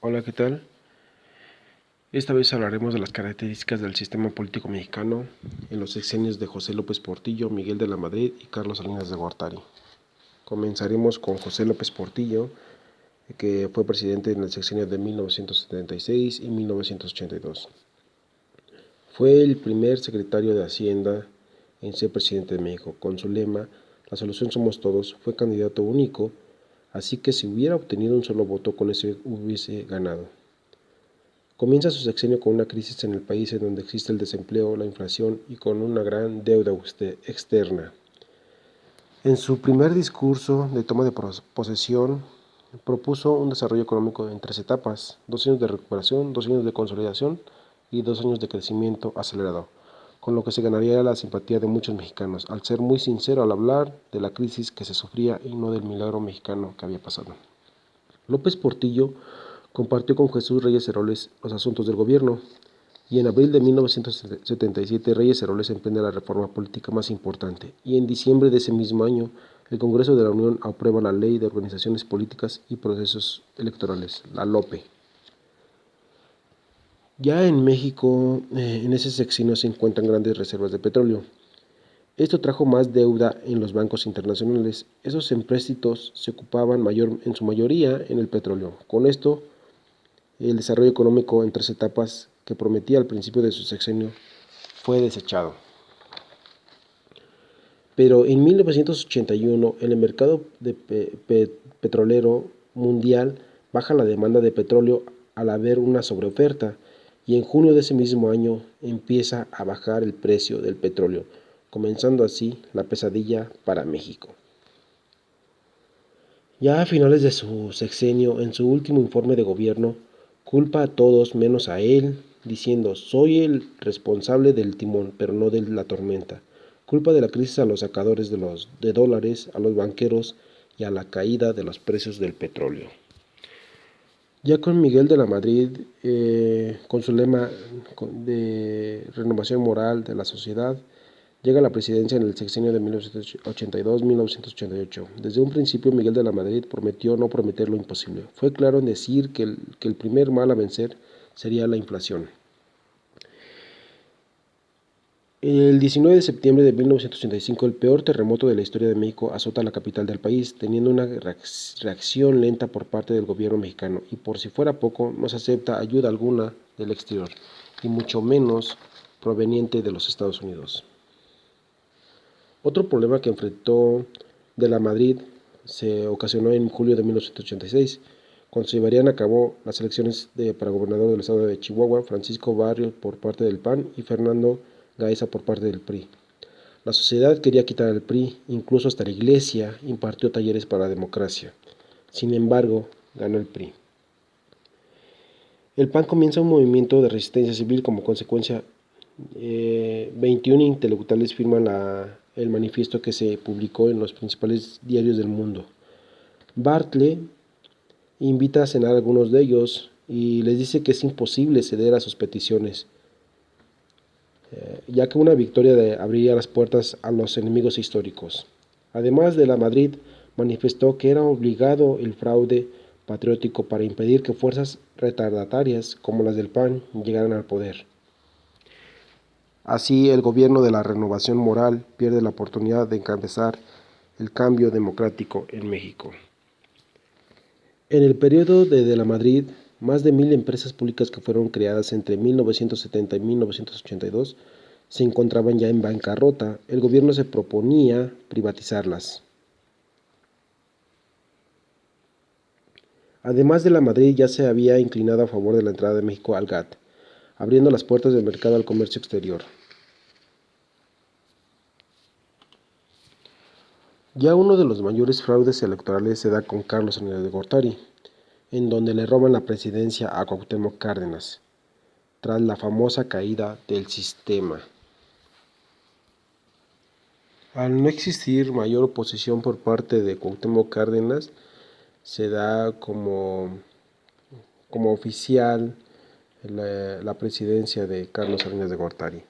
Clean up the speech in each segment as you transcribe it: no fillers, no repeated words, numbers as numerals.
Hola, ¿qué tal? Esta vez hablaremos de las características del sistema político mexicano en los sexenios de José López Portillo, Miguel de la Madrid y Carlos Salinas de Gortari. Comenzaremos con José López Portillo, que fue presidente en el sexenio de 1976 y 1982. Fue el primer secretario de Hacienda en ser presidente de México. Con su lema, "La solución somos todos", fue candidato único, así que si hubiera obtenido un solo voto, con ese hubiese ganado. Comienza su sexenio con una crisis en el país en donde existe el desempleo, la inflación y con una gran deuda externa. En su primer discurso de toma de posesión, propuso un desarrollo económico en 3 etapas: 2 años de recuperación, 2 años de consolidación y 2 años de crecimiento acelerado, con lo que se ganaría la simpatía de muchos mexicanos, al ser muy sincero al hablar de la crisis que se sufría y no del milagro mexicano que había pasado. López Portillo compartió con Jesús Reyes Heroles los asuntos del gobierno, y en abril de 1977 Reyes Heroles emprende la reforma política más importante, y en diciembre de ese mismo año el Congreso de la Unión aprueba la Ley de Organizaciones Políticas y Procesos Electorales, la LOPE. Ya en México, en ese sexenio se encuentran grandes reservas de petróleo. Esto trajo más deuda en los bancos internacionales. Esos empréstitos se ocupaban en su mayoría en el petróleo. Con esto, el desarrollo económico en 3 etapas que prometía al principio de su sexenio fue desechado. Pero en 1981 en el mercado petrolero mundial baja la demanda de petróleo al haber una sobreoferta, y en junio de ese mismo año empieza a bajar el precio del petróleo, comenzando así la pesadilla para México. Ya a finales de su sexenio, en su último informe de gobierno, culpa a todos menos a él, diciendo: "Soy el responsable del timón, pero no de la tormenta". Culpa de la crisis a los sacadores de dólares, a los banqueros y a la caída de los precios del petróleo. Ya con Miguel de la Madrid, con su lema de renovación moral de la sociedad, llega a la presidencia en el sexenio de 1982-1988. Desde un principio, Miguel de la Madrid prometió no prometer lo imposible. Fue claro en decir que el primer mal a vencer sería la inflación. El 19 de septiembre de 1985, el peor terremoto de la historia de México azota la capital del país, teniendo una reacción lenta por parte del gobierno mexicano, y por si fuera poco, no se acepta ayuda alguna del exterior, y mucho menos proveniente de los Estados Unidos. Otro problema que enfrentó de la Madrid se ocasionó en julio de 1986, cuando se llevarían a cabo las elecciones para gobernador del estado de Chihuahua, Francisco Barrios por parte del PAN y Fernando Gaesa por parte del PRI. La sociedad quería quitar al PRI, incluso hasta la iglesia impartió talleres para la democracia. Sin embargo, ganó el PRI. El PAN comienza un movimiento de resistencia civil. Como consecuencia, 21 intelectuales firman el manifiesto que se publicó en los principales diarios del mundo. Bartlett invita a cenar a algunos de ellos y les dice que es imposible ceder a sus peticiones, ya que una victoria abriría las puertas a los enemigos históricos. Además de la Madrid, manifestó que era obligado el fraude patriótico para impedir que fuerzas retardatarias como las del PAN llegaran al poder. Así, el gobierno de la renovación moral pierde la oportunidad de encabezar el cambio democrático en México. En el periodo de la Madrid, más de 1000 empresas públicas que fueron creadas entre 1970 y 1982 se encontraban ya en bancarrota. El gobierno se proponía privatizarlas. Además de la Madrid, ya se había inclinado a favor de la entrada de México al GATT, abriendo las puertas del mercado al comercio exterior. Ya uno de los mayores fraudes electorales se da con Carlos Salinas de Gortari, en donde le roban la presidencia a Cuauhtémoc Cárdenas, tras la famosa caída del sistema. Al no existir mayor oposición por parte de Cuauhtémoc Cárdenas, se da como oficial la presidencia de Carlos Salinas de Gortari.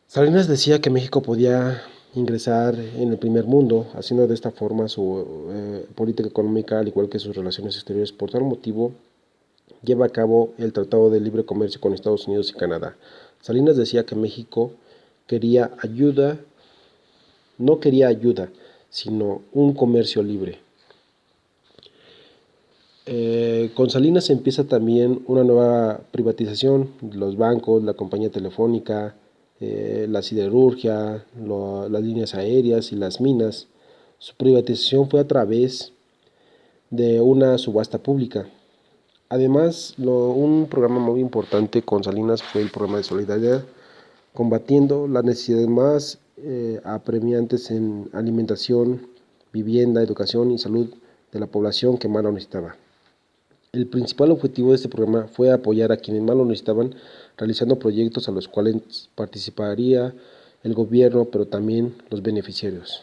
Salinas decía que México podía ingresar en el primer mundo, haciendo de esta forma su política económica, al igual que sus relaciones exteriores. Por tal motivo, lleva a cabo el Tratado de Libre Comercio con Estados Unidos y Canadá. Salinas decía que México quería ayuda, no quería ayuda, sino un comercio libre. Con Salinas empieza también una nueva privatización, los bancos, la compañía telefónica, la siderurgia, las líneas aéreas y las minas. Su privatización fue a través de una subasta pública. Además, un programa muy importante con Salinas fue el programa de solidaridad, combatiendo las necesidades más apremiantes en alimentación, vivienda, educación y salud de la población que más lo necesitaba. El principal objetivo de este programa fue apoyar a quienes más lo necesitaban, realizando proyectos a los cuales participaría el gobierno, pero también los beneficiarios.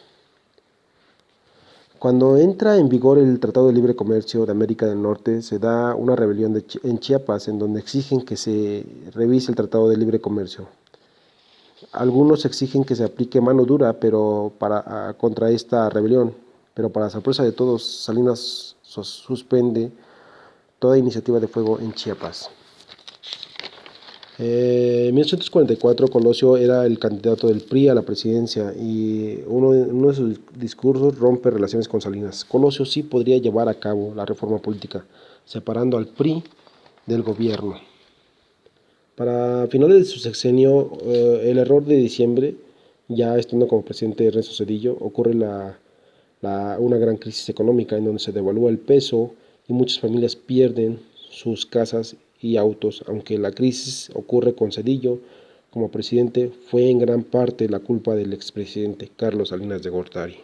Cuando entra en vigor el Tratado de Libre Comercio de América del Norte, se da una rebelión en Chiapas, en donde exigen que se revise el Tratado de Libre Comercio. Algunos exigen que se aplique mano dura contra esta rebelión, pero para sorpresa de todos, Salinas suspende toda iniciativa de fuego en Chiapas. En 1844 Colosio era el candidato del PRI a la presidencia y uno de sus discursos rompe relaciones con Salinas. Colosio sí podría llevar a cabo la reforma política, separando al PRI del gobierno. Para finales de su sexenio, el error de diciembre, ya estando como presidente Ernesto Zedillo, ocurre una gran crisis económica en donde se devalúa el peso y muchas familias pierden sus casas y autos. Aunque la crisis ocurre con Zedillo como presidente, fue en gran parte la culpa del expresidente Carlos Salinas de Gortari.